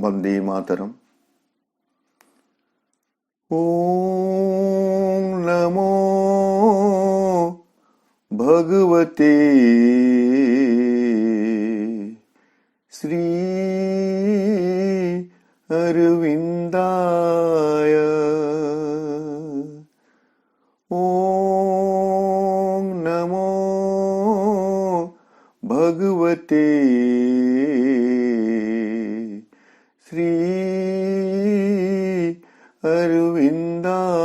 वंदे मातरम। ओम नमो भगवते श्री अरविंदाय। ओम नमो भगवते श्री अरविंदाय।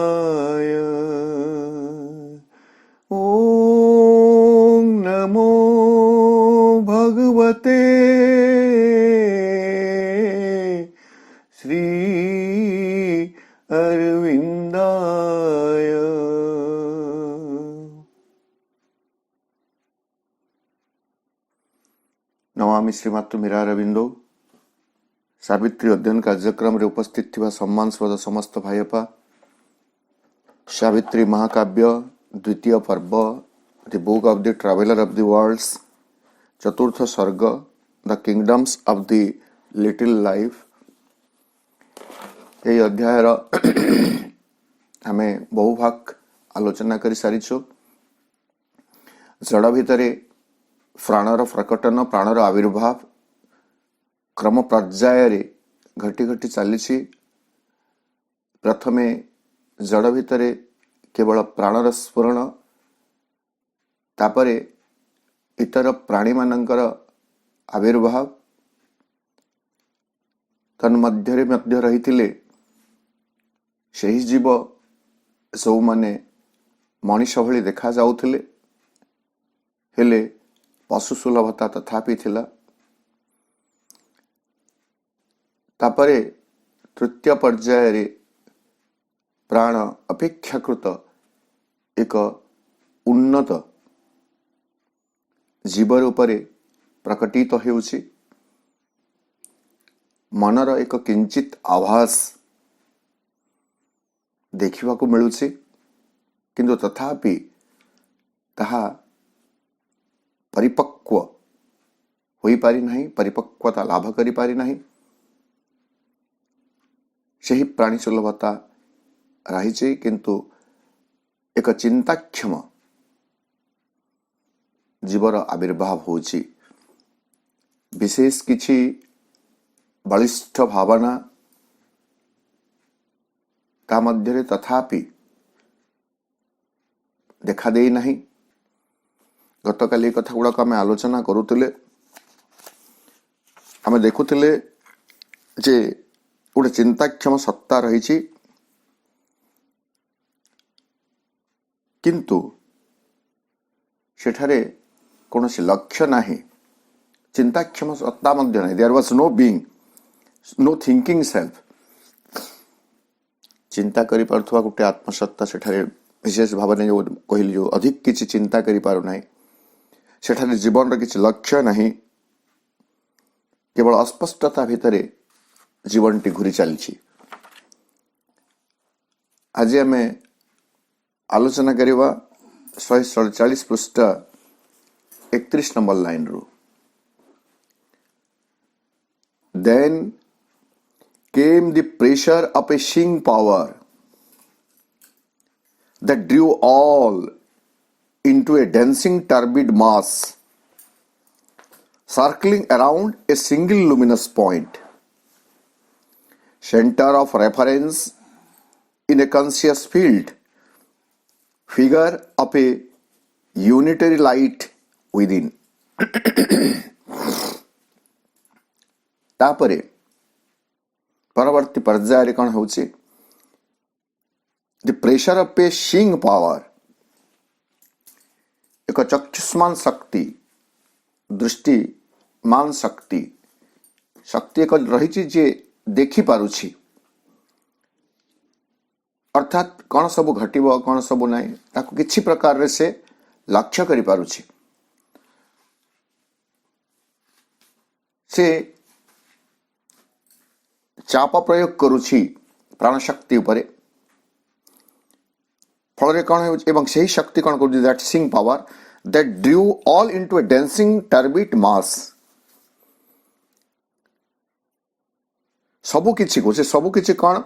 ओम नमो भगवते श्री अरविंदाय। नमामि श्रीमातृ मीरा अरविंदो। सावित्री अध्ययन कार्यक्रम रे उपस्थित थिबा सम्मानस्पद समस्त भाईपा, सावित्री महाकाव्य द्वितीय पर्व the book of the traveller of the worlds चतुर्थ सर्ग the kingdoms of the little life. यही अध्याय आम बहु भाग आलोचना कर सारिछु। जड़ भितर प्राणर प्रकटन, प्राणर आविर्भाव क्रम पर्याय घटी घटी चली। प्रथमे जड़ भितर केवल प्राणर स्फुरण, तापरे इतर प्राणी मानकर आविर्भाव, तन्मध्य मध्य रही से जीव सब माने मनीष भली देखा जाउथिले, हेले पशु सुलभता तथापि थिला। तापरे तृतीय पर्याय प्राण अपेक्षाकृत एक उन्नत जीव रूपे प्रकटित हेउछि। मनर एक किंचित आभास देखा मिलुछि, किंतु तथापि ताहा परिपक्व होई पारि नहीं, परिपक्वता लाभ करि पारि नहीं। सही प्राणी सुलभता रही, किंतु एक चिंताक्षम जीवर आविर्भाव होछि। विशेष किछि बलिष्ठ भावना ता मध्य तथापि देखा दे नहीं। गतकाली कथा गुड़ाक आम आलोचना करुले, आम देखुले जे गोटे चिंताक्षम सत्ता रही, किंतु सेठारे कौन लक्ष्य नहीं, चिंताक्षम सत्ता मध्य नहीं। There was no being, no thinking self. चिंता करि पारुथवा गोटे आत्मसत्ता सेठारे विशेष भाव में जो कहली, जो अधिक किसी चिंता करि पारु नाही, सेठारे जीवन किसी लक्ष्य नहीं, केवल अस्पष्टता भितरे जीवन टी घूरी चली। आज आम आलोचना करवा 147 पृष्ठ 31 नंबर लाइन रू। Then came the pressure of a seeing power that drew all into a dancing turbid mass, circling around a single luminous point, center of reference in a conscious field, figure of a unitary light within. तापरे परवर्ती पर्याय कौन होछि, the pressure of a seeing power, एक चक्षुष्मान शक्ति, दृष्टिमान शक्ति, शक्ति एक रही जे देखी पारुछि, अर्थात कौन सब घटिब कौन सब ना ताको किछि प्रकार से लक्ष्य करि पारुछि। से चाप प्रयोग करुछि प्राणशक्ति उपरे, फल कौन हो, से शक्ति कौन कर, that seeing power that drew all into a dancing turbid mass. सबुकिछि को से सबुकिछि कौन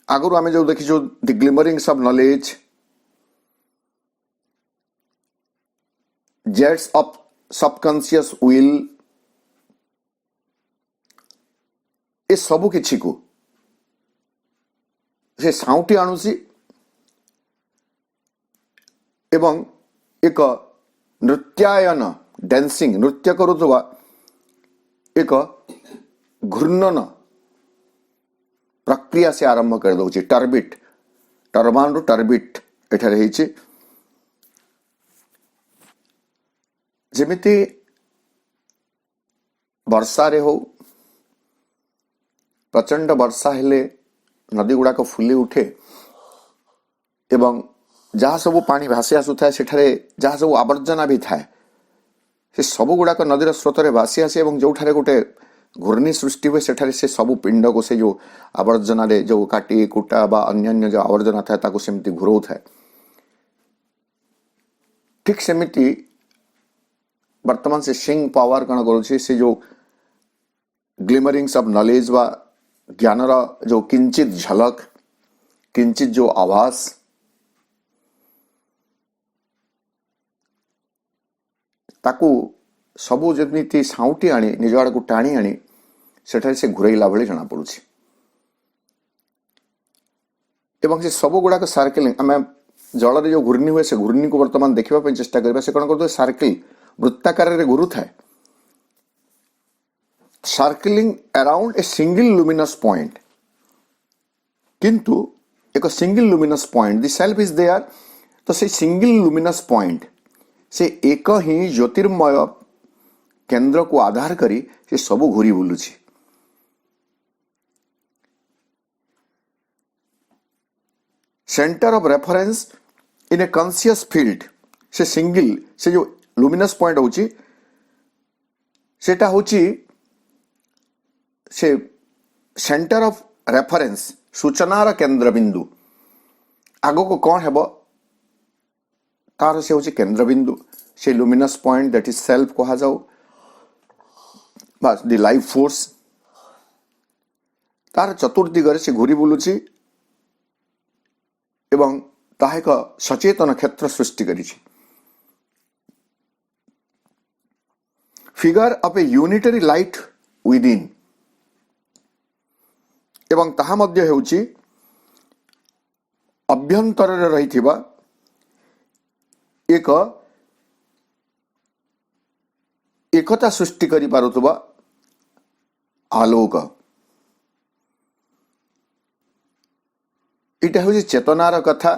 आगु आम जो देखीचु the glimmerings of knowledge, jets of subconscious will, ए सबु किछि को से साउटी आणुसी एवं एक नृत्यायन डांसिंग नृत्य करुवा एक घूर्णन प्रक्रिया से आरंभ कर दउछि। टर्बिट टर्बान रु टर्बिट एठारे हेछि। जेमिति वर्षा रे हो प्रचंड वर्षा हेले नदी गुड़ाक फुली उठे एवं जहाँ सब पानी भासी आसुଥାଏ सेठारे जहाँ सब आवर्जना भी थाए से सब गुड़ाक नदीर स्रोत में भासी आसे एवं जोठारे गोटे घूर्णी सृष्टि हुए सेठारे से सब पिंड को से जो आवर्जना रे जो काटी कुटा बा अन्य जो आवर्जना थाए ताको सेमती घुराउ थाए। ठीक सेमिति वर्तमान से सिंग पावर कण करूछि से जो ग्लिमरिंग्स ऑफ नॉलेज बा ज्ञानर जो किंचित झलक किंचित जो आभास ताकू सबू जमीती साउटी आनी निज आड़ को टाणी आनी सेठारे से घुरैला भली जना पड़ुछि। एवं से सब गुड़ाक सार्केलिंग आम जल रे जो घूर्णी हुए से घूर्णी को वर्तमान देखा चेष्टा करबा से कौन करते सार्किल वृत्ताकार रे घुरु थाए circling around a single luminous point किंतु एक single luminous point the self is there. तो से सिंगल लुमिनस पॉइंट से एक ही ज्योतिर्मय केंद्र को आधार करी से सब घूरी बुलुछि। Centre of reference in a conscious field से सिंगल से जो लुमिनस पॉइंट होची सेटा होची से सेंटर ऑफ रेफरेंस सूचनार केंद्र बिंदु आगो को कौन है तार से होची केंद्र बिंदु से luminous point that is self कहा जाओ बस द लाइफ फोर्स तार चतुर्दिगरे से घूरी बुलुची एवं ताहा एक सचेतन क्षेत्र सृष्टि करिछि। Figure of a unitary light within एवं ताहा मध्य हेउची अभ्यंतर रे रहिथिबा एक एकता सृष्टि करि पारुथबा आलोक इटा हूँ चेतनार कथा।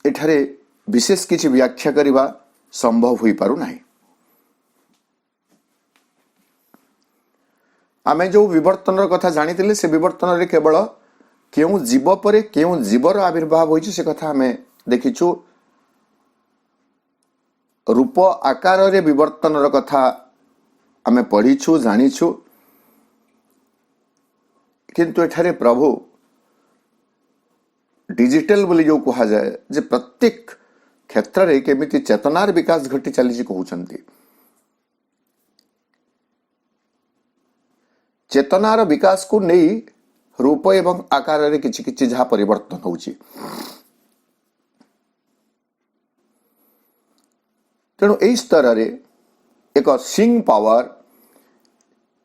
एठारे विशेष किसी व्याख्या करने संभव हो पारु नाही। आमे जो विवर्तन कथा जानी से विवर्तन रे केवल क्यों जीव पर क्यों जीवर आविर्भाव होइछि से कथा आमे देखिछु। रूप आकार रे विवर्तन कथा आमे पढ़ीछु जानिछु किंतु एठारे प्रभु डिजिटल बोली जो कहा जाए जे प्रत्येक क्षेत्र रे केमिति चेतनार विकास घटी चली कहउछंती। चेतनार विकास को नहीं रूप एवं आकार रे किछि किछि जहा परिवर्तन होउछि। तेणु एई स्तर रे एक सिंग पावर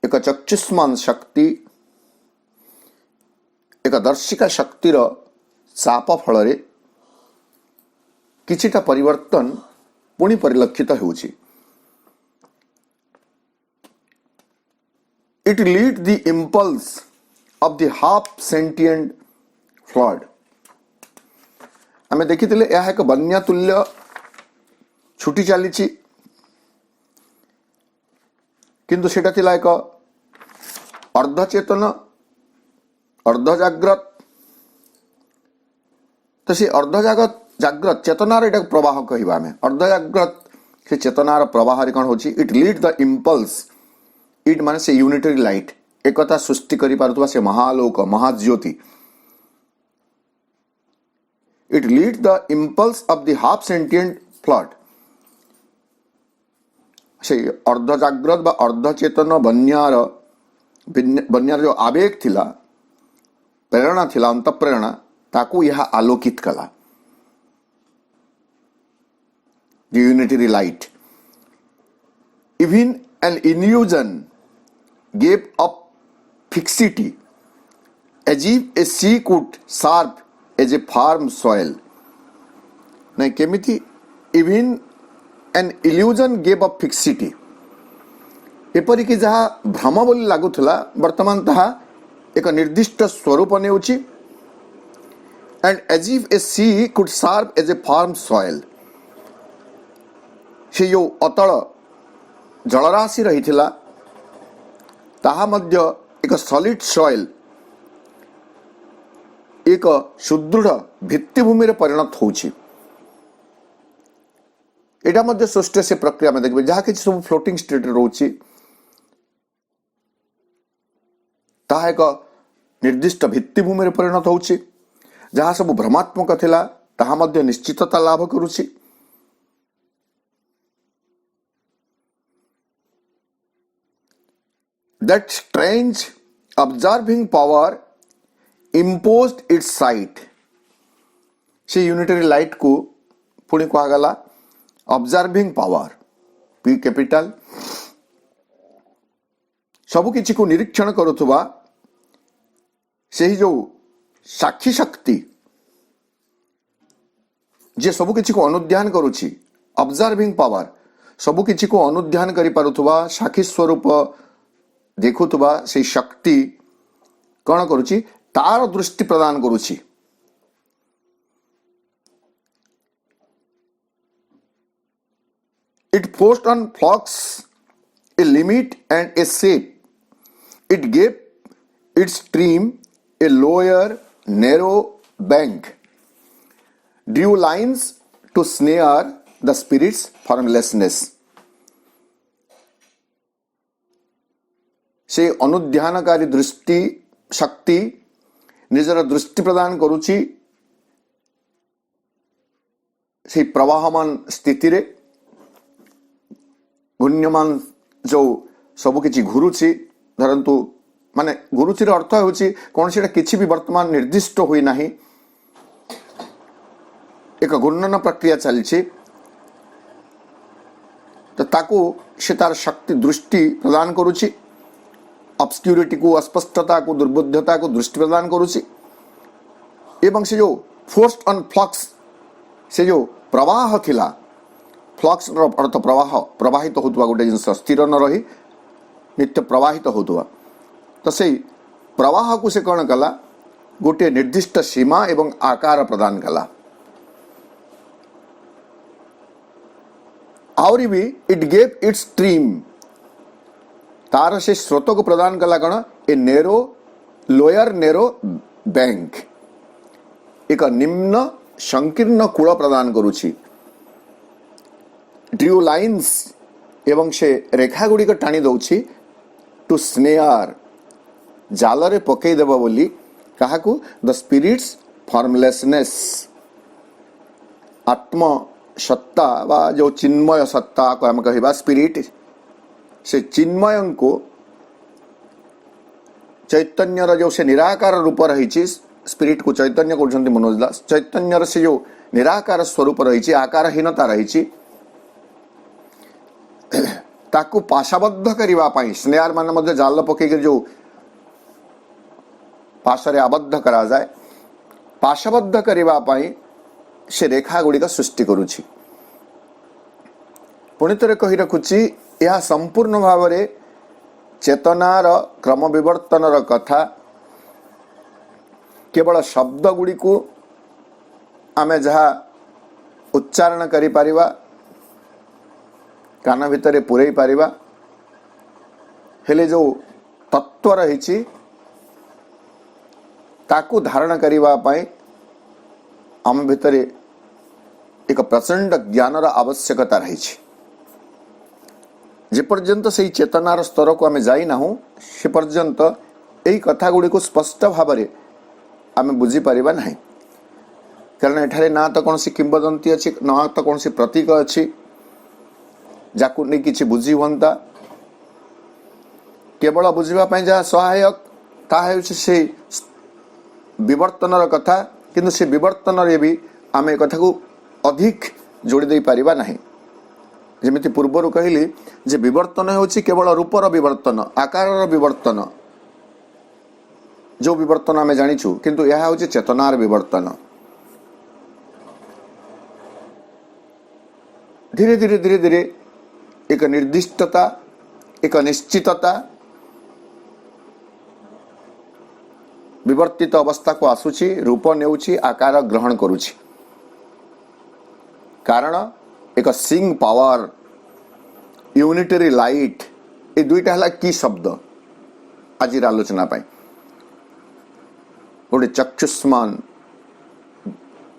एक चक्षुष्मान शक्ति एक दर्शिका शक्तिर चाप फल किछिटा परिवर्तन पुणी परिलक्षित होउछि। It lead the impulse of the half sentient flood. आमे देखिथिले यह एक बन्या तुल्य छुटी चली किंतु सेटा थिला एक अर्धचेतन अर्ध जाग्रत। तो से अर्ध जाग्रत चेतनार एटा प्रवाह कहबा आमे अर्ध जाग्रत से चेतनार प्रवाह रे कोन होची। It lead the impulse it माने से यूनिटरी लाइट एकता सृष्टि करि पारुतबा से महालोक महाज्योति। It lead the impulse of the half sentient flood से अर्ध जाग्रत बा अर्ध चेतन बन्यार जो आवेग थिला प्रेरणा थिला अंत प्रेरणा ताकू यह आलोकित कला the unitary light. Even an illusion gave up fixity as if a sea could serve as a firm soil. नहीं केमिति even an illusion gave up fixity. एपरिकी जहाँ भ्रम बोली लागुला वर्तमान ताहा एक निर्दिष्ट स्वरूप नेउछि and as if a sea could serve as a firm soil. से जो अतल जलराशि रही ताहा मध्य एक सॉलिड सॉइल एक सुदृढ़ भित्तिभूमि परिणत होछि एटा मध्य सृष्टि से प्रक्रिया में देखबे जहाँ किसी सब फ्लोटिंग स्टेट रोछि ताहा एक निर्दिष्ट भित्तिभूमि परिणत होछि जहाँ सब भ्रमात्मक थिला ताहा मध्य निश्चितता लाभ करुछि that strange observing power imposed its sight से यूनिटरी लाइट को पुणी कहगला ऑब्जर्विंग पावर पी कैपिटल सब किछि को निरीक्षण करुथुबा से जो साक्षी शक्ति जे सब किछि को अनुध्यान करुछि ऑब्जर्विंग पावर सब किछि को अनुध्यान करि पारुथुबा साक्षी स्वरूप देखुथुबा से शक्ति कौन करुछि तार दृष्टि प्रदान करुछि it forced on flux a limit and a shape it gave its stream a lower narrow bank drew lines to snare the spirit's formlessness से अनुध्यानकारी दृष्टि शक्ति निजर दृष्टि प्रदान करुछि से प्रवाहमान स्थिति रे घूर्ण्यमान जो सब किछि घुरुछि धरंतु माने घुरुचिर अर्थ होछि कोन सेटा किछि भी वर्तमान निर्दिष्ट होई नाही एक घूर्णन प्रक्रिया चलछि तो ताकू से तार शक्ति दृष्टि प्रदान करुछि ऑब्स्क्यूरिटी को अस्पष्टता को दुर्बोध्यता को दृष्टि प्रदान करुछि एवं से जो फोर्स ऑन फ्लक्स से जो प्रवाह थिला फ्लक्स अर्थ प्रवाह प्रवाहित होतुवा गोटे जिनस स्थिर न रही नित्य प्रवाहित होतुवा तो से प्रवाह को से कौन कला गोटे निर्दिष्ट सीमा एवं आकार प्रदान कला आउरी भी इट गेव इट्स स्ट्रीम तार से स्रोत को प्रदान कला कौन ए नेरो लोअर नेरो बैंक एक निम्न संकीर्ण कूल प्रदान करुछि ड्रू लाइन्स एवं से रेखा गुड़िक टाणी दउछि टू स्नेयर जाल रे पकई देबा बोली काहाकू द स्पिरिट्स फॉर्मलेसनेस आत्म सत्ता बा जो चिन्मय सत्ता को हम कहबा स्पिरिट से चिन्मय को चैतन्यर जो से निराकार रूप रही स्पिरिट को चैतन्य कहते मनोज दास चैतन्यर से जो निराकार स्वरूप रही आकारहीनता रही ताकू पाशाबद्ध करने स्नेहार मान मध्य जाल पकई जो पाशरे आबद्ध करा जाए पाशाबद्ध करने से रेखा गुड़िक सृष्टि करुछि पुणी थे कही रखुछि यह संपूर्ण भाव में चेतनार क्रम विवर्तन कथा केवल शब्द गुड़ी को आमे जहाँ उच्चारण करि परिबा कान भितर पुरई परिबा हेले जो तत्व रही ताकू धारण करिबा पाई आम भितर एक प्रचंड ज्ञानर आवश्यकता रही जे पर्यंत से चेतनार स्तर को आम जाइना से पर्यंत यही कथा गुड़ी को स्पष्ट भाव में आम बुझीपर ना कारण एठारे ना तो कौन किंवदंती अच्छी ना तो कौन प्रतीक अच्छी जाकु नहीं किछि बुझी हुंता केवल बुझा जहाँ सहायक ताहा हेउछि से विवर्तनर कथा किंतु से विवर्तन रे भी आम एक कथा को अधिक जोड़ी दे पारिबा नहीं जमिति पूर्वर कहली जे विवर्तन होछि केवल रूपर विवर्तन आकारर विवर्तन जो विवर्तन आम जानिछु किंतु यह होछि चेतनार विवर्तन धीरे धीरे धीरे धीरे एक निर्दिष्टता एक निश्चितता विवर्तित अवस्था को आसुची रूप नेउची आकार ग्रहण करुची कारण एक सिंग पावर यूनिटरी लाइट ये दुईटा हला की शब्द आज आलोचना पाई गोटे चक्षुष्मान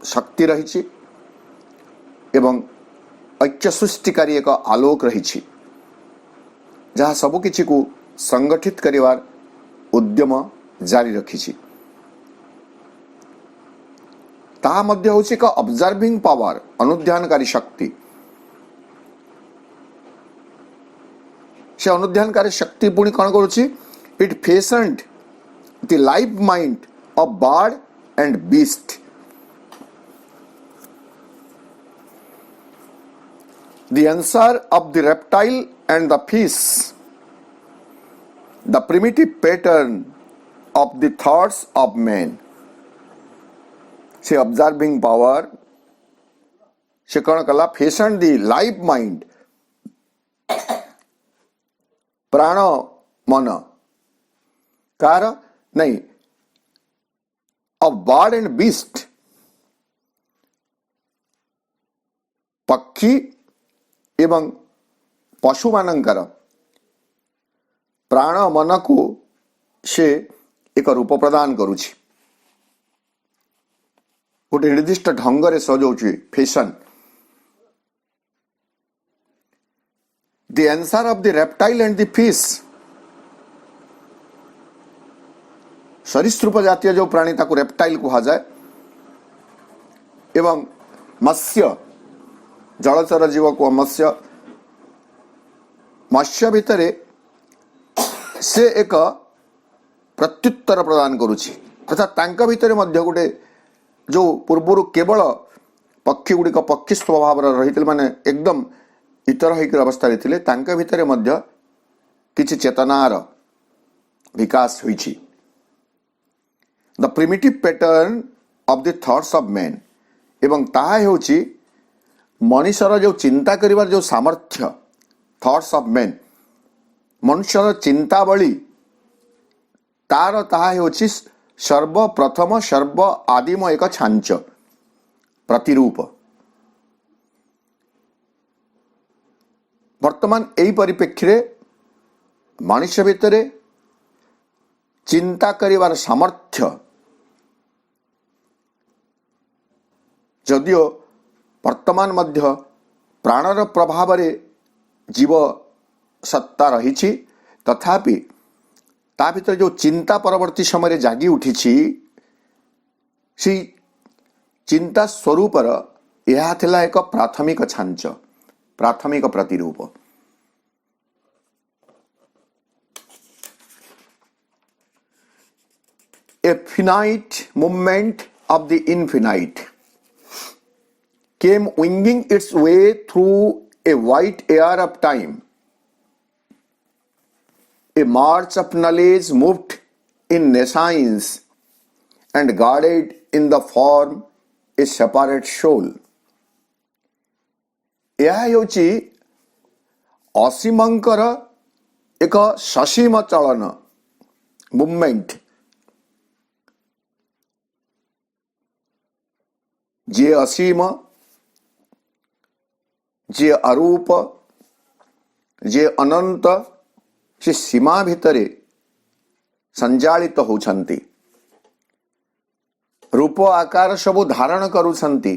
शक्ति रही एवं ऐक्य सृष्टिकारी एक आलोक रही जहाँ सबकिछि को संगठित करिवार उद्यम जारी रखी ताहा मध्य होछि एक ऑब्जर्विंग पावर अनुध्यानकारी शक्ति से अनुध्यानकारी शक्ति पुणी कौन करुछि it fashioned the life mind of bird and beast the answer of the reptile and the fish, the primitive pattern of the thoughts of man. से observing power से कौन कला fashion the life mind प्राण मन car नहीं of bird and beast पक्षी एवं पशु मानकर प्राण मन को से एक रूप प्रदान करुछि गोटे निर्दिष्ट ढंग रे सजाउछि fashion the answer of the reptile and the fish सरीसृप जातीय जो प्राणी ताको रेप्टाइल कहा जाए एवं मत्स्य जलचर जीव को मत्स्य मत्स्य भितर से एक प्रत्युत्तर प्रदान करुछि अर्थात तांका भितर मध्य गोटे जो पूर्वर केवल पक्षी गुड़िक पक्षी स्वभाव रही माने एकदम इतर होकर अवस्था रे तांका भितर मध्य किछि चेतनार विकास होइछि the primitive pattern of the thoughts of man एवं ताहा हेउछि मनुष्यर जो चिंता करिवार जो सामर्थ्य थॉट्स ऑफ मैन मनुष्यर चिंतावली तार ताहा हेउछि सर्वप्रथम सर्व आदिम एक छांच प्रतिरूप वर्तमान एई परिप्रेक्षी मनुष्य भितर चिंता करिवार सामर्थ्य जदियो वर्तमान मध्य प्राणर प्रभाव रे जीव सत्ता रही तथापि ता भीतर जो चिंता परवर्ती समय जागी उठी सी चिंता स्वरूपर यह थिला एक प्राथमिक छांच प्राथमिक प्रतिरूप ए finite movement of the infinite came winging its way through a white air of time. A march of knowledge moved in nescience and guarded in the form a separate soul. यह हेउछि असीमंकर एक ससीम चलन मूवमेंट जे असीम जे अरूप जे अनंत से सीमा भितरे संजालित होछंती रूप आकार सब धारण करुछंती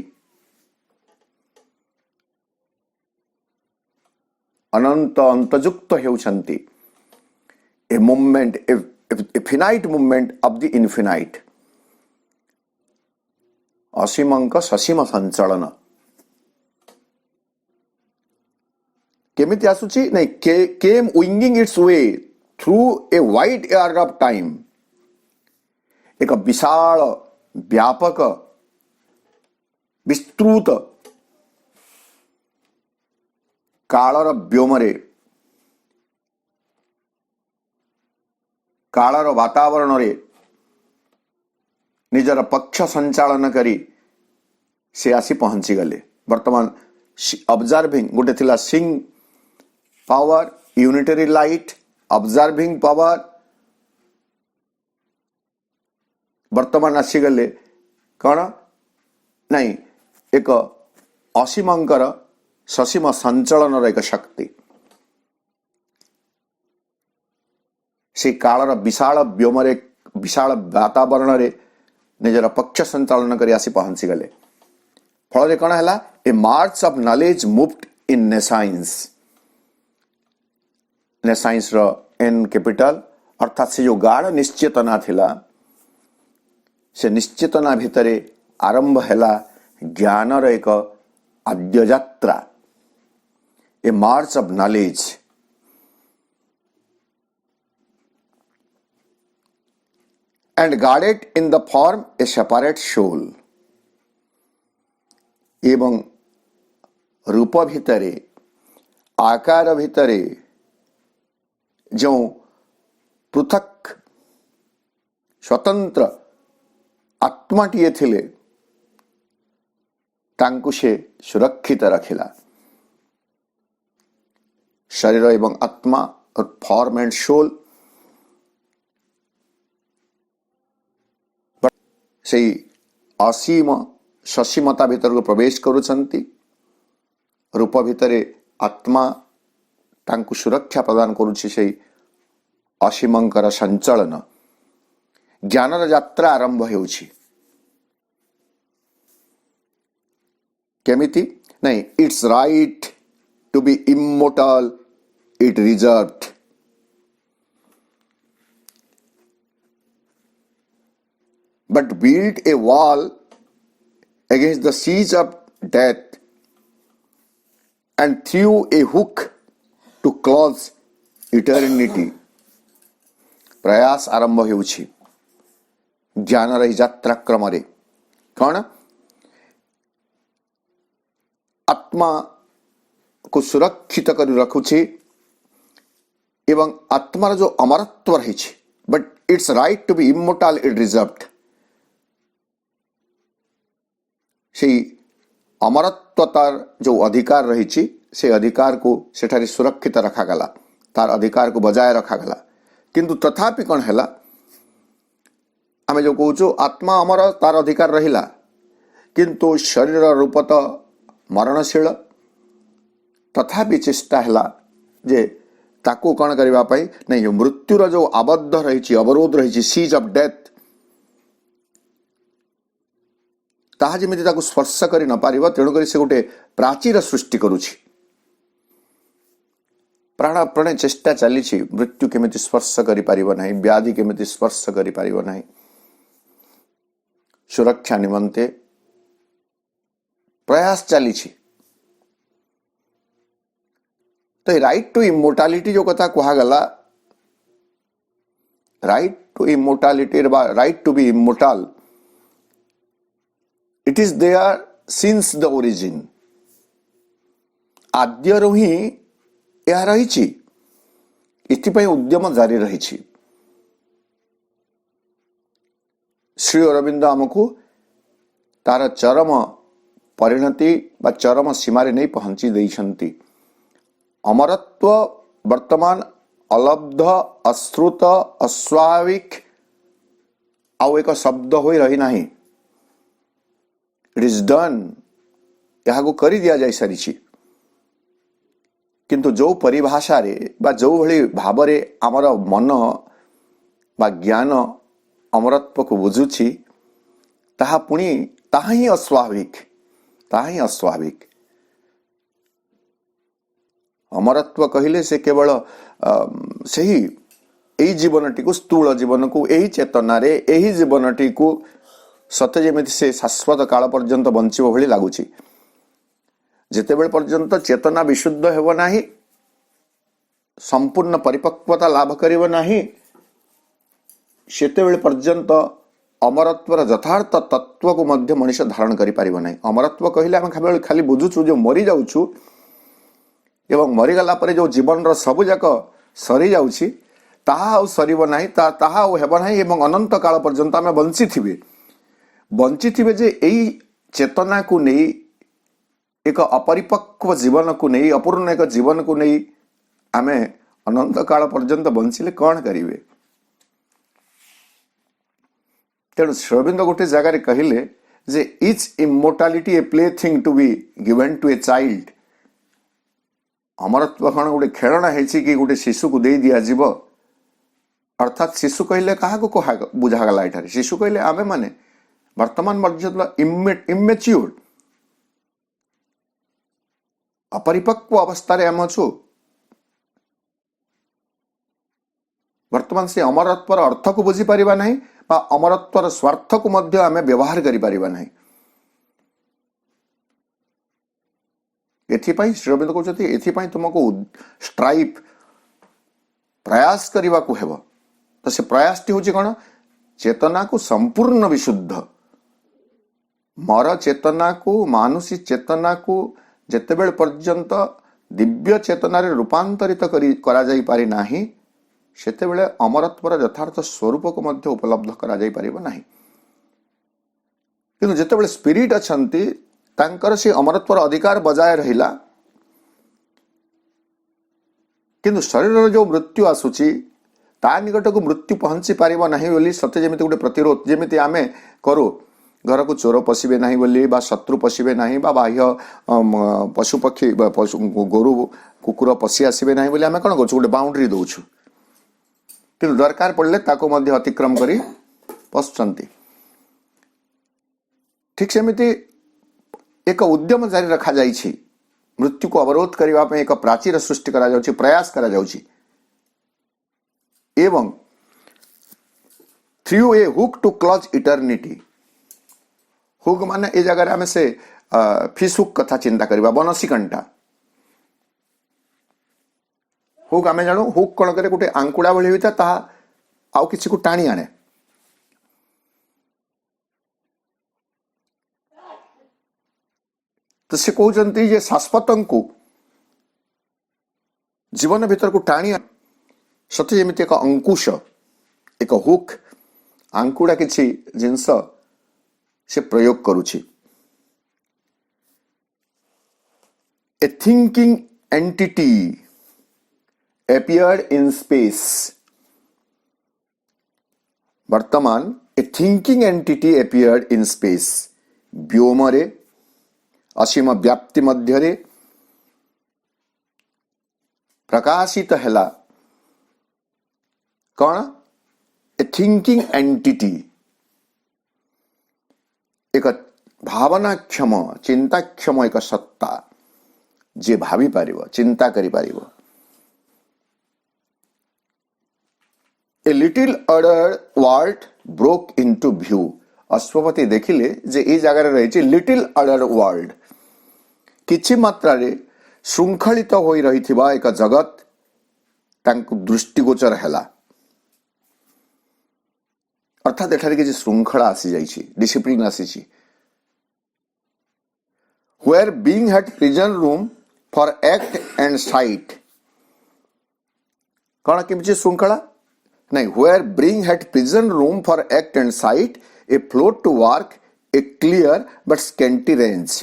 अनंत अंतयुक्त हेउछंती a movement a finite movement of the infinite असीमंक ससीम संचलन केमिति आसुची नहीं came winging its way through a wide air of time, एक विशाल व्यापक विस्तृत कालर व्योमरे कालर वातावरण रे निजर पक्ष संचालन करी से आसी पहुंची गले। वर्तमान ऑब्जर्विंग गोटे थिला seeing power, unitary light, observing power, वर्तमान आसीगले कौन नहीं एक असीमंकर ससीम संचलन एक शक्ति, से कालर विशाल व्योमरे विशाल वातावरण रे निजर पक्ष संचालन करी आसी पहुंची गले। फल कौन है a march of knowledge moved in nescience, nescience रो एन कैपिटल अर्थात से जो गाढ़ निश्चेतना थिला से निश्चेतना भितरे आरंभ हैला ज्ञान रो एक आद्य यात्रा, a march of knowledge. And guarded in the form a separate soul, एवं रूप भितरे आकार भितरे जो पृथक स्वतंत्र आत्माटीए थिले तांकु से सुरक्षित रखिला। शरीर एवं आत्मा और फॉर्म एंड सोल से असीम ससीमता भीतर को प्रवेश करुछंती। रूप भितरे आत्मा तांकु सुरक्षा प्रदान करुछि से असीमंकर संचलन, ज्ञानर यात्रा आरंभ हेउछि। केमिति नहीं it's right to be immortal it reserved, but built a wall against the siege of death and threw a hook to close eternity। प्रयास आरंभ हेउछि ज्ञान रही यात्रा क्रम रे कौन आत्मा को सुरक्षित कर रखुछि एवं आत्मार जो अमरत्व रही, but it's right to be immortal it reserved, से अमरत्वतार जो अधिकार रही से अधिकार को सेठारी सुरक्षित रखागला, तार अधिकार को बजाय रखागला। किंतु तथापि कौन है आमे जो कहूँ आत्मा अमर तार अधिकार रहिला, किंतु शरीर रूप तो मरणशील, तथापि चेष्टा है जे ताको कौन करबा पई नहीं जो मृत्युर जो आबद्ध रही अवरोध रही सीज ऑफ डेथ ताहा जेमिति ताको स्पर्श करि न पारिबा, तेणु करी से गोटे प्राचीर सृष्टि करुछि। प्राण प्राणे चेष्टा चली मृत्यु केमिति स्पर्श करि पारिबो नाही, व्याधि केमिति स्पर्श करि पारिबो नाही, सुरक्षा निमंते प्रयास चली। तो राइट टू इमोर्टालिटी जो कथा कहा गला, right to immortality right to be immortal, it is there since the origin, आद्यरु ही यह रही, इथिपाई उद्यम जारी रही। श्री अरविंद आमको तार चरम परिणति बा चरम सीमारे नहीं पहुंची देइछंती। अमरत्व वर्तमान अलब्ध अश्रुत अस्वाभाविक आउ एक शब्द हो रही नहीं, इट इज डन, यह को करी दिया जाय सारी। किंतु जो परिभाषा रे बा जो भली भाव रे आमर मन बा ज्ञान अमरत्व को बुझुछि, ताहा पुणी ताहा ही अस्वाभाविक, ताहा ही अस्वाभाविक। अमरत्व कहिले से केवल से ही एही जीवनटी को स्थूल जीवन को एही चेतना रे एही जीवनटी को सत्य जेमिति से शाश्वत काल पर्यंत बंचिबो भली लागुछि। जेतेबेल पर्यंत चेतना विशुद्ध हेबो नाही संपूर्ण परिपक्वता लाभ करिव नाही सेतेबेले पर्यंत अमरत्वर यथार्थ तत्व को मध्य मनुष्य धारण करि पारिब नाही। अमरत्व कहिले आम खाली बुझुछु जो मरी जाउछु एवं मरीगला पर जो जीवन रो सब जाक सरी जाउछि ताहा आ सरीब नाही ताहा आ हेब नाही एवं अनंत काल पर्यंत आम बंची थिबे जे एई चेतना को नहीं एक अपरिपक्व जीवन को नहीं अपूर्ण एक जीवन को नहीं आमे अनंत काल पर्यंत बंचिले कौन करिवे। तेणु श्रीअरविंद गोटे जगार कहले जे etch इमोर्टालिटी a play thing to be given to a child. अमरत्व कौन गोटे खेलना है कि गोटे शिशु को दे दिया जीव अर्थात शिशु कहले क्या बुझागला एठार शिशु कहले आमे माने वर्तमान पर्यंत इमेच्योर अपरिपक्व अवस्था आम अच्छु वर्तमान से अमरत्वर अर्थ को बुझी पारिबा नहीं बा अमरत्वर स्वार्थ को मध्य आमे व्यवहार करि पारिबा नहीं। एथिपाई श्रीअरविंद कहते एथिपाई तुमको स्ट्राइप प्रयास करने को हेब। तो से प्रयास टी होची कौन चेतना को संपूर्ण विशुद्ध मर चेतना को मानुषी चेतना को जेतेबेल पर्यंत दिव्य चेतन रूपांतरित करा जाई पारि नाही सेतेबेले अमरत्वर यथार्थ स्वरूप को मध्य उपलब्ध करा जाई पारिबो नाही। किंतु जेतेबेले स्पिरिट अछंती तांकर से अमरत्वर अधिकार बजाय रहिला किंतु शरीर जो मृत्यु आसुची ता निकट को मृत्यु पहुंची पारिबो नाही बोली सत्य जेमिति गोटे प्रतिरोध जेमिति आमे करू घर को चोर पशिबे नाही बोली बा शत्रु पशिबे नाही बा बाह्य पशु पक्षी पशु गोरु कुकुर पशि आसबे नाही बोली आमे कोन करछु गोटे बाउंड्री दउछु किंतु दरकार पड़ले ताको मध्य अतिक्रम करी पशुचंती। ठीक सेमिति एक उद्यम जारी रखा जाइछि मृत्यु को अवरोध करबा पे एक प्राचीर सृष्टि करा जाउछि प्रयास करा जाउछि एवं through a hook to close eternity. Hook माने ए जगह आम से फिश हुक कथा चिंता करबा बनसी कंटा हुक आम जानू हुक कौन करे गोटे आंकुड़ा भली होता ता आउ किसी को टाणी आने तो से कहते ये शाश्वत को जीवन भीतर को टाणी सत्य जमी एक अंकुश एक हुक आंकुड़ा किसी जिनस से प्रयोग करुछि। A thinking entity appeared in space। वर्तमान a thinking entity appeared in space व्योम रे असीम व्याप्ति मध्य रे प्रकाशित हैला कौन ए थिंकिंग एंटिटी एक भावनाक्षम चिंताक्षम एक सत्ता जे भावी पारिबो चिंता करि पारिबो। A little other world broke into view. Ashwapati देखिले जे ए जगह रही लिटिल अदर वर्ल्ड किछि मात्रा रे श्रृंखलित होई रहिथिबा एक जगत तांको दृष्टिगोचर हैला अर्थात एठारे किछि श्रृंखला आसी जाइछि discipline आसीछि। Where being had prison room for act and sight। कौन किछि श्रृंखला नहीं where being had prison room for act and sight a float to work a clear but scanty range।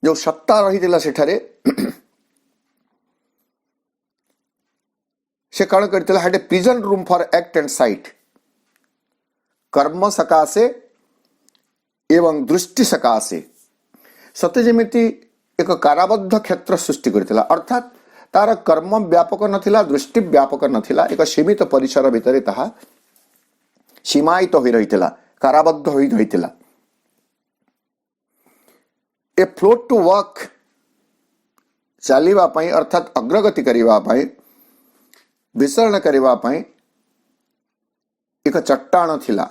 जो सत्ता रही दिला सेठारे से कौन करथिला had a prison room for act and sight कर्म सकाशे एवं दृष्टि सकाशे सत्य जेमिति एक काराबद्ध क्षेत्र सृष्टि करथिला अर्थात तार कर्म व्यापक नथिला दृष्टि व्यापक नथिला एक सीमित परिसर भितरे ताहा सीमायित होई रहिथिला काराबद्ध होई रहिथिला। ए फ्लोट टू वर्क चलिबा पई अर्थात अग्रगति करिबा पई विचरण करिबा पई एक चट्टाण थिला।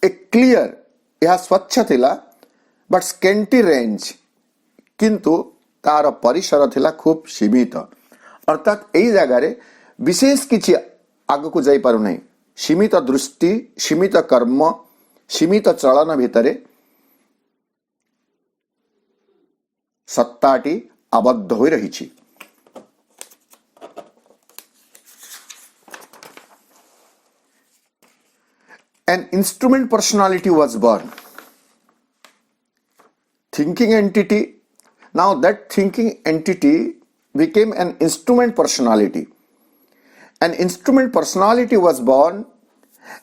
ए क्लियर यह स्वच्छ थिला बट स्केंटी रेंज किंतु तार परिसर थिला खूब सीमित अर्थात यही जगार विशेष किछि आग को जाई पारु नहीं सीमित दृष्टि सीमित कर्म सीमित चलन भितरे सत्ताटी आबद्ध हो रही। An instrument personality was born. Thinking entity. Now that thinking entity became an instrument personality. An instrument personality was born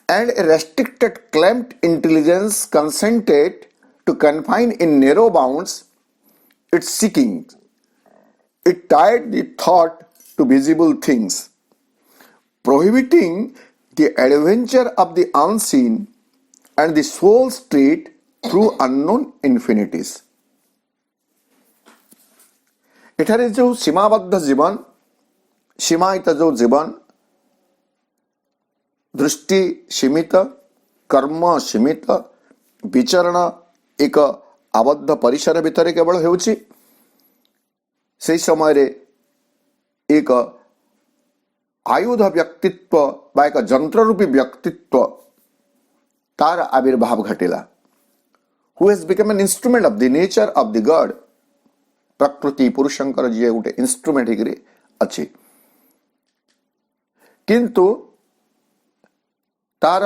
and a restricted clamped intelligence consented to confine in narrow bounds its seeking. It tied the thought to visible things, prohibiting the adventure of the unseen and the soul street through unknown infinities. एठारे जो सीमाबद्ध जीवन सीमायित जो जीवन दृष्टि सीमित कर्म सीमित विचरण एक आबद्ध परिसर भितर केवल होउछि से समय रे एक आयुध व्यक्तित्व बा एक जंत्र रूपी व्यक्तित्व तार आविर्भाव घटिला who has become an instrument of the nature of the god प्रकृति पुरुषंकर जी गोटे इंस्ट्रूमेंट हिकरी अच्छी किंतु तार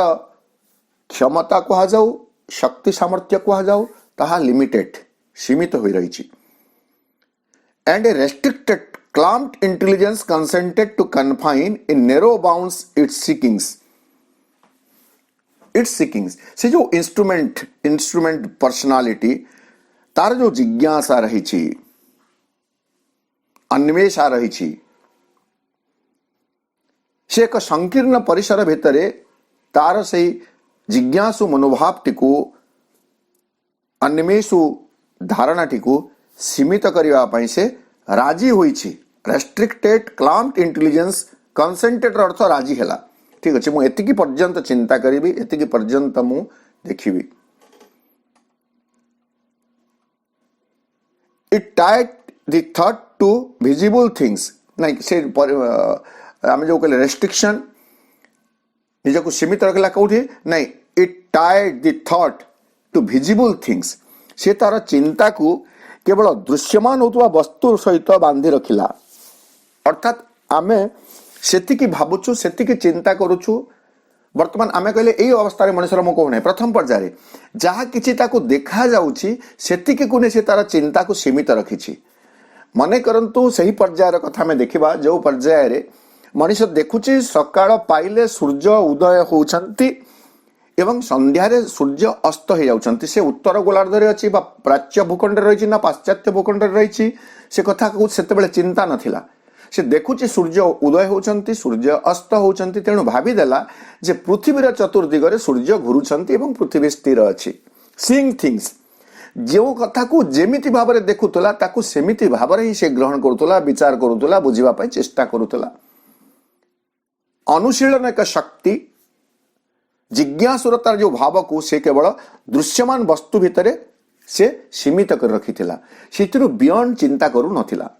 क्षमता कह जाऊ शक्ति सामर्थ्य कह जाऊ ताहा लिमिटेड सीमित हो रही and A restricted clamped intelligence consented to confine in narrow bounds its seekings. से जो इंस्ट्रूमेंट पर्सनालिटी तार जो जिज्ञासा रही छी अन्वेषा रही छी से एक संकीर्ण परिसर भितरे तार से जिज्ञासु मनोभाव टिकु अन्वेषु धारणा टिकु सीमित करबा पई से राजी होई छी रेस्ट्रिक्टेड क्लाम्प्ड इंटेलिजेंस कंसेंट्रेटेड अर्थ राजी हैला ठीक अछि मु एतिकी पर्यंत चिंता करिवि एतिकी पर्यंत मु देखिवि it tied the thought to visible things नहीं से आम जो कहले रेस्ट्रिक्शन निजको सीमित रखला कोठी नहीं it tied the thought to visible things से तार चिंता को केवल दृश्यमान होता वस्तु सहित बांधी रखिला अर्थात आमे सेतिकी भाबुछु सेतिकी चिंता करूछु वर्तमान आमे कहले एई अवस्था रे मनुष्यर मो कहू नै प्रथम पर्याय जहा किछि ताको देखा जाउछि सेतिकी कुने से तार चिंता को सीमित रखिछि मने करंतु सही पर्यायर कथा में देखिबा जो पर्याय रे मनुष्य देखुछि सकाळ पाइले सूर्य उदय होउछंती एवं संध्या रे सूर्य अस्त हो जाउछंती से उत्तर गोलार्ध रे अछि बा प्राच्य भूखंड रे रहिछि ना पाश्चात्य भूखंड रे रहिछि से कथा को सेतेबेले चिंता नथिला से देखुछि सूर्य उदय होउछंती सूर्य अस्त होउछंती तेणु भाबी देला जे पृथ्वीर चतुर्दिगरे सूर्य घुरुछंती एवं पृथ्वी स्थिर अछि सीइंग थिंग्स जो कथा को जेमिति भाबरे देखुतला ताकू सेमिति भाबरे ही से ग्रहण करूतला विचार करूतला बुझिबा पई चेष्टा करूतला अनुशीलन एक शक्ति जिज्ञासुरतार जो भाव को से केवल दृश्यमान वस्तु भितरे से सीमित कर रखिथिला सेतिरु बियॉन्ड चिंता करू नथिला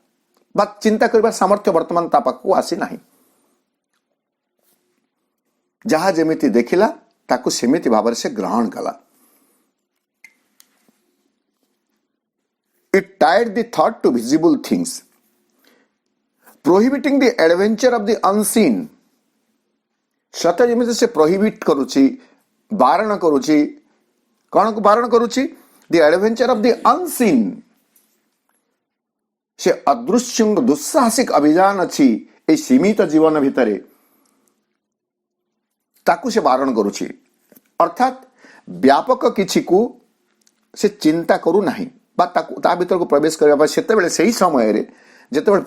बा चिंता करबा सामर्थ्य वर्तमान ता पाखु आसी नाही जहा जेमिति देखिला ताकू सेमिति भाବରେ से ग्रहण कला it tied the thought to visible things prohibiting the adventure of the unseen सत्य जेमिति से प्रोहिबिट करूची बारण करूची कौन को बारण करूची the adventure of the unseen से अदृश्य दुस्साहसिक अभियान अच्छी ए सीमित जीवन भितरे ताकू से बारण करूची अर्थात व्यापक किछि को से चिंता करू नाही बा ताकू ता भीतर को प्रवेश करबा सेते बेले सही समय रे जेते बेले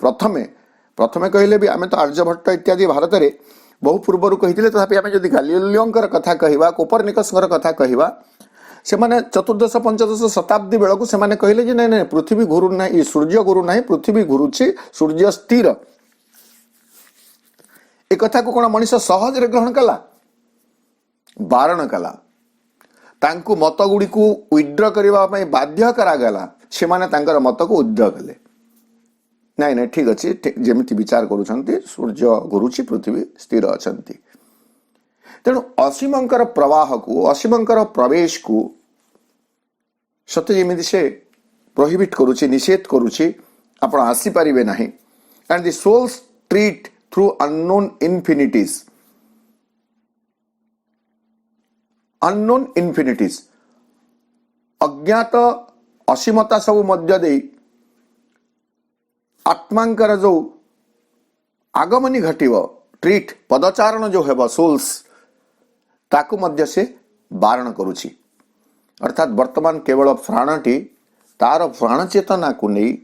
प्रथमे कहले भी आमे तो आर्यभट्ट इत्यादि भारत रे बहु पूर्वरु कहिथिले तथापि आमे जदि गालिलियोंकर कथा कहिबा कोपरनिकसकर कथा कहिबा से माने चतुर्दश पंचदश शताब्दी बेलू से माने कहले जे नहीं पृथ्वी घुरु नहीं सूर्य घुरु नहीं पृथ्वी घुरुछि सूर्य स्थिर ए कथा को कोन मनुष्य सहज रे ग्रहण कला बारण कला तांकु मत गुड़ी को विड्र करने बाध्य करागला से मत को विड्र कले नाई नाई ठीक अच्छे जमी विचार करुँच सूर्य घुरुची पृथ्वी स्थिर अच्छा तेणु असीमंकर प्रवाह को असीमंकर प्रवेश को सत्य जमी से प्रोहिबिट करुची निषेध करुची आपण आसी पारिबे नाही and the soul's tread through unknown infinities अज्ञात असीमता सब मध्य दे आत्मांकर जो आगमनी घटिव ट्रीट पदचारण जो हेब सोल्स ताकू मध्य से बारण करुची अर्थात वर्तमान केवल प्राणटी तार प्राण चेतना को नहीं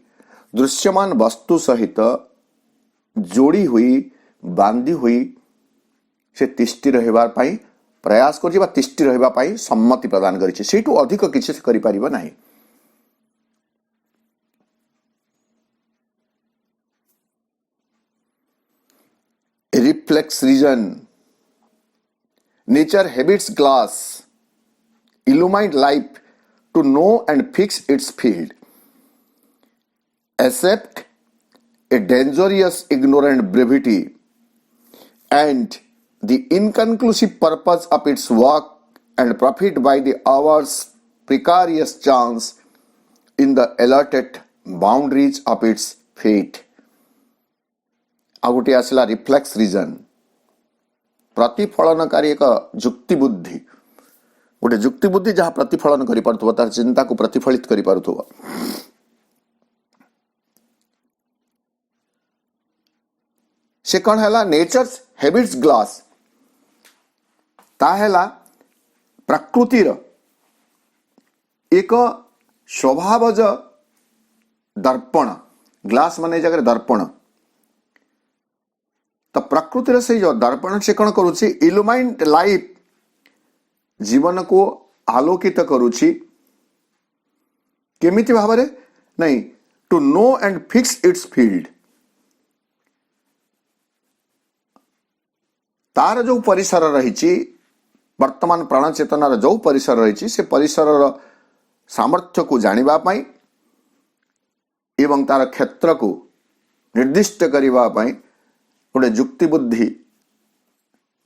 दृश्यमान वस्तु सहित जोड़ी हुई बांधी हुई से तिष्टि रहिबार पाई प्रयास करछि बा तिष्टि रहिबा पाई सम्मति प्रदान करिछि सेठु अधिक किछि करि परिबो नाही reflex reason nature habits glass illumined life to know and fix its field accept a dangerous ignorant brevity and the inconclusive purpose of its work and profit by the hour's precarious chance in the allotted boundaries of its fate आगुटे आसला reflex reason प्रतिफलनकारी एक जुक्ति बुद्धि गोटे जुक्ति बुद्धि जहाँ प्रतिफलन कर तार चिंता को प्रतिफलित कर से कौन है नेचर्स हैबिट्स ग्लास ताहेला प्रकृतिर एक स्वभावज दर्पण ग्लास माने जगह दर्पण तो प्रकृतिर से जो दर्पण से कौन करुच्ची इल्यूमाइंड लाइफ जीवन को आलोकित करुच्ची केमिति भावरे नहीं to know and fix its field तार जो परिसर रही वर्तमान प्राण चेतनार जो परिसर रही से परिसर सामर्थ्य को जानिबा पाई एवं तार क्षेत्र को निर्दिष्ट करिबा पाई गोटे जुक्ति बुद्धि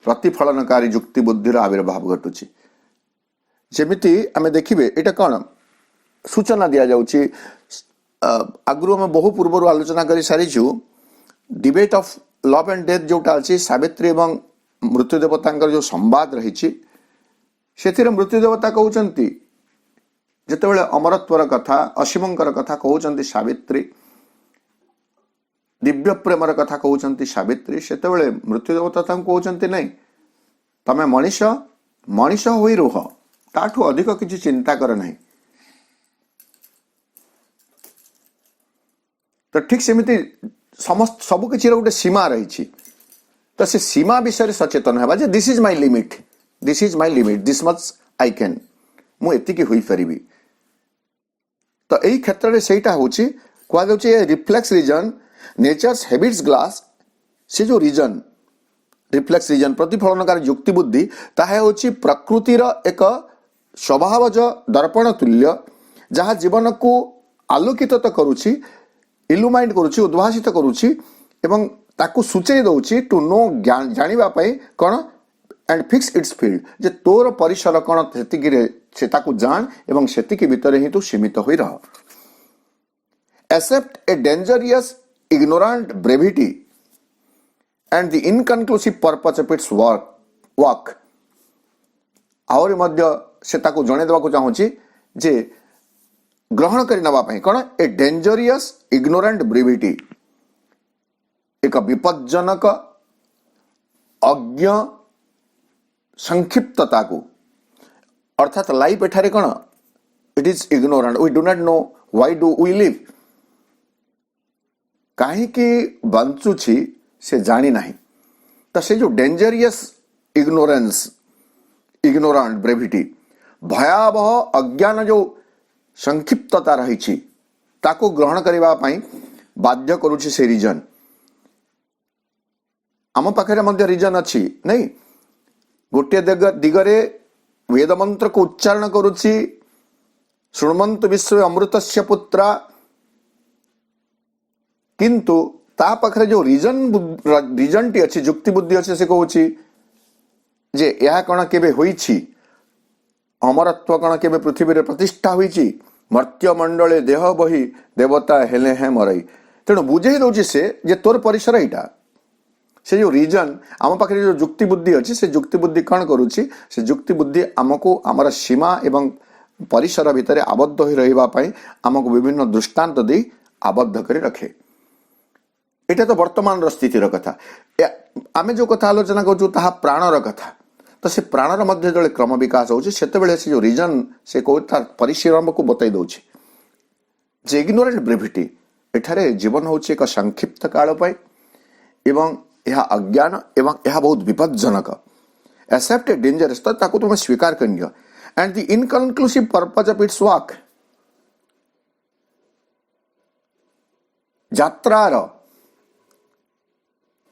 प्रतिफलनकारी जुक्ति बुद्धिर आविर्भाव घटुची जेमिति आमे देखिबे एटा कौन सूचना दिया जाउची आगु आम बहु पूर्व आलोचना कर सारीचु debate of love and death जोटा अच्छी सावित्री एवं मृत्यु देवता जो संवाद रही से मृत्यु देवता कहते जितेबाला अमरत्वर कथा असीमंकर कथा कहते सावित्री दिव्य प्रेमर कथा कहते सावित्री से मृत्यु देवता कहते नहीं तमें मनीष मनीष हो रुह ताठू अधिक किसी चिंता कर नहीं तो ठीक सेमती समस्त सब किसी गोटे सीमा रही तो से सीमा विषय सचेतन है this is my limit this much I can मुझे हुई पारि तो यही क्षेत्र में सहीटा हूँ कहुचे reflex reason nature's habits glass से जो रीजन रिफ्लेक्स रीजन प्रतिफलनकारी जुक्ति बुद्धि ताहा होची प्रकृतिर एक स्वभावज दर्पण तुल्य जहाँ जीवन को आलोकित तो करुची इल्यूमाइंड करुची उद्भासित करुची एवं ताकू सूचई दउची टू नो जानिबा पाई कौन एंड फिक्स इट्स फील्ड जे तोर परिसर कौन से ताकू जान एवं सेतिकी भितर ही तू सीमित होई रह accept a dangerous ignorant brevity and the inconclusive purpose of its work आउरी मध्य से ताकू जणे देबाकू चाहूची जे ग्रहण करि नबा पई कोन ए डेंजरियस इग्नोरेंट ब्रेविटी एक विपज्जनक अज्ञ संक्षिप्तता को अर्थात लाइफ एठारे कोन it is ignorant we do not know why do we live कहीं बंचुची से जानी नहीं तो से जो डेंजरियस इग्नोरेंट ब्रेविटी भयावह अज्ञान जो संक्षिप्तता रही ताको ग्रहण करबा पई बाध्य करुची से रीजन आम पाखे रीजन अच्छी नहीं गोटे दिगरे वेद मंत्र को उच्चारण करुछि शृण्वन्तु विश्व अमृतस्य पुत्रा किंतु ता पाखरे जो रीजन टी अछि युक्ति बुद्धि अछि से कहूछि जे यह कण केबे होईछि अमरत्व कण केबे पृथ्वी रे प्रतिष्ठा होईछि मर्त्य मंडले देह बही देवता हेले हैं मरई तेणु बुझेई दउछि से जे तोर परिसर एटा से जो रीजन आम पाखे जो युक्ति बुद्धि अच्छी से युक्ति बुद्धि कौन करुच्ची से युक्ति बुद्धि आमको आमर सीमा एवं परिसर भितर आबद्ध हो रही आमको विभिन्न दृष्टांत दे आबद्ध कर रखे। एटा तो वर्तमान स्थितिर कथा आमे जो कथा आलोचना करूँ ताहा प्राणर कथा तो से प्राणर मध्य जो क्रम विकास होउछि सेतेबेले से जो रीजन से कहू तार परिश्रम को बतई दउछि जे इग्नोरेंट ब्रेविटी एठारे जीवन होउछि एक संक्षिप्त काल पय एवं यह अज्ञान एवं यह बहुत विपज्जनक एक्सेप्ट डेंजरस तो ताकू तुम स्वीकार करियो and the inconclusive purpose of its work यात्रार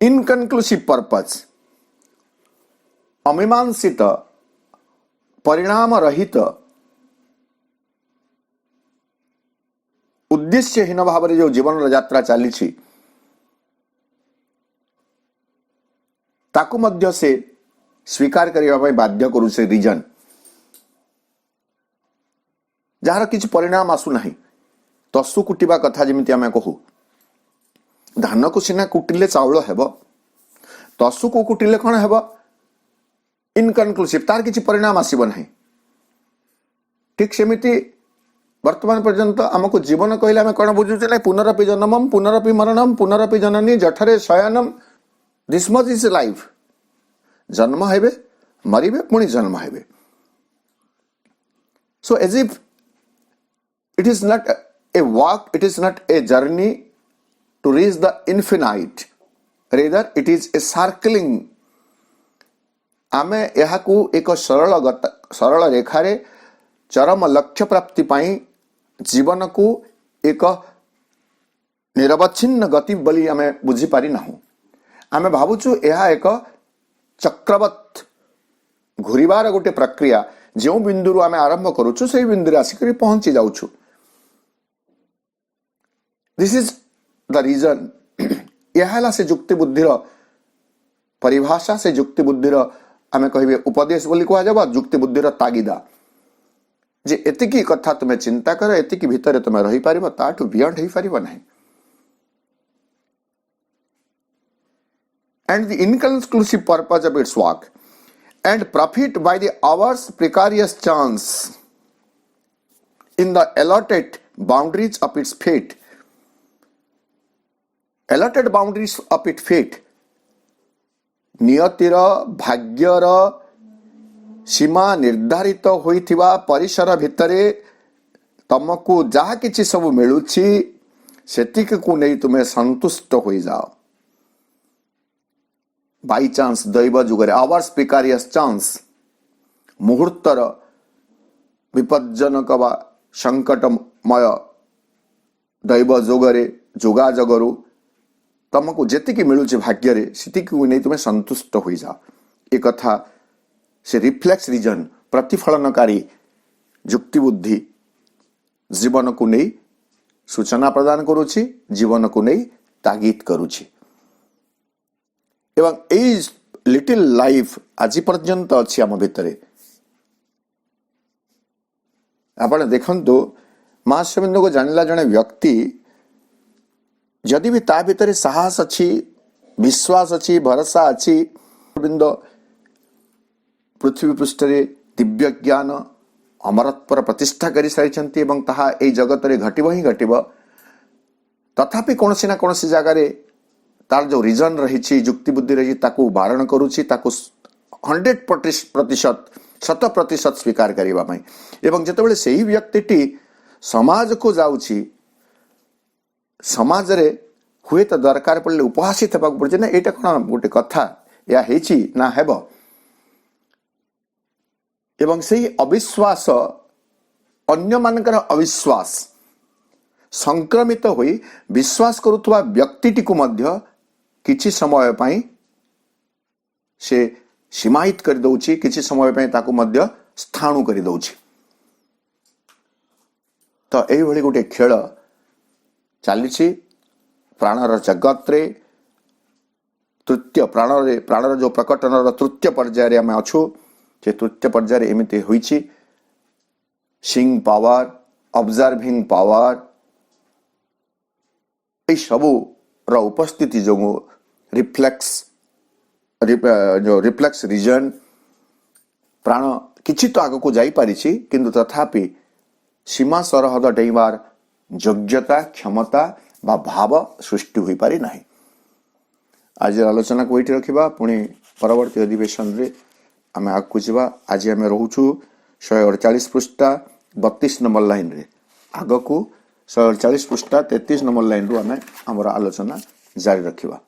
इनकनक्लूसिव पर्पज अमीमांसित परिणाम रहित उद्देश्यहीन भाव जो जीवन यात्रा चली ताकू मध्य से स्वीकार करने बाध्य करू से रीजन जार किसी परिणाम आसुना तसु कुटिबा कथा जमी आम कहू धान को सीना कुटिले चाउल हेब तसु को कुटिले कौन हेब इनकनक्लूसिव तार किसी परिणाम आसब ना ठीक सेमिति वर्तमान पर्यंत आमको जीवन कहले आम कौन बुझुचे ना पुनरपि जन्मम पुनरपि मरणम पुनरपि जननी जठरे शयनम दिस मच इज लाइफ जन्म हेबे मरिबे पुणी जन्म हेबे so as if it is not a walk it is not a journey to reach the infinite rather it is a circling आमे यहाकू एक सरल रेखारे चरम लक्ष्य प्राप्ति पाई जीवन को एक निरवच्छिन्न गति बोली आमे बुझी पारि नाहु आमे भावुछु यह एक चक्रवत घुरिबार गोटे प्रक्रिया जो बिंदु आमे आरंभ करूछु से बिंदु आसिक पहुंची जाउछु दिस इज द रीजन यह से युक्ति बुद्धिर परिभाषा से युक्ति बुद्धिर आमे कहिबे उपदेश बोली कहा जाबा युक्ति बुद्धिर तागिदा जे एतिकी कथा तुमे चिंता कर एतिकी भितर तुमे रही पारिबो ताठु बियॉन्ड ही पारिबो नाही and the inconclusive purpose of its work and profit by the hour's precarious chance in the allotted boundaries of its fate allotted boundaries of its fate नियतिर भाग्यर सीमा निर्धारित होइथिबा परिसर भितरे तमको जहा किछि सब मिलुछि सेतिक को नै तुमे संतुष्ट होई जाओ बाई चांस दैव जुगरे आवर्स प्रिकारियस चांस मुहूर्तर विपज्जनक वा संकटमय दैव जोगरे जोगाजगरु तुमको जेतिकी मिलुछि भाग्य सेतिकी नहीं तुम संतुष्ट हो जा ए कथा से रिफ्लेक्स रीजन प्रतिफलनकारी युक्ति बुद्धि जीवन को नहीं सूचना प्रदान करुछि जीवन को नहीं तागिद करुछि एवं ए लिटिल लाइफ आज पर्यंत अच्छी आम भितर आप देखु महाश्रबिंदु को जानला जड़े व्यक्ति जदि भी ता भितर साहस अच्छी विश्वास अच्छी भरोसा अच्छी बिंद पृथ्वी पृष्ठ दिव्य ज्ञान अमरत्वर प्रतिष्ठा कर सारी जगत रे घटिब ही घटिब तथापि कौन ना कौन जगार तार जो रीजन रही युक्ति बुद्धि रही ताकू बारण करुच्ची 100% 100% स्वीकार करने एवं जितेबाला से ही व्यक्ति समाज को जाऊँगी समाज रे हुए तो दरकार पड़े उपहासित होगा पड़े ना यहाँ कौन गोटे कथा या ना हेब एवं से अविश्वास अन्य मानकर अविश्वास संक्रमित होई विश्वास करुवा व्यक्ति को मध्य किछि समय पाई से सीमाहित कर दउछि किछि समय पाई ताकू मध्य स्थाणु कर दଉଛି। तो यही गोटे खेल चली प्राणर जगत रे तृतीय प्राणर जो प्रकटन तृतीय पर्याय आम अच्छु से तृतीय पर्याय एमती होइछि सीइंग पावर ऑब्जर्विंग पावर ये सबू र उपस्थिति जो जो रिफ्लेक्स रीजन प्राण किछि तो आग को जाई पारिछि किंतु तथापि सीमा सरहद डेइबार योग्यता क्षमता बा भाव सृष्टि होई पारि नाही। आज आलोचना को ये रखा पुणी परवर्ती अधिवेशन रे आम आगू जावा। आज आम रोचु 148 पृष्ठा 32 नंबर लाइन रे आग को 148 पृष्ठा 33 नंबर लाइन रु आम आलोचना जारी रखिबा।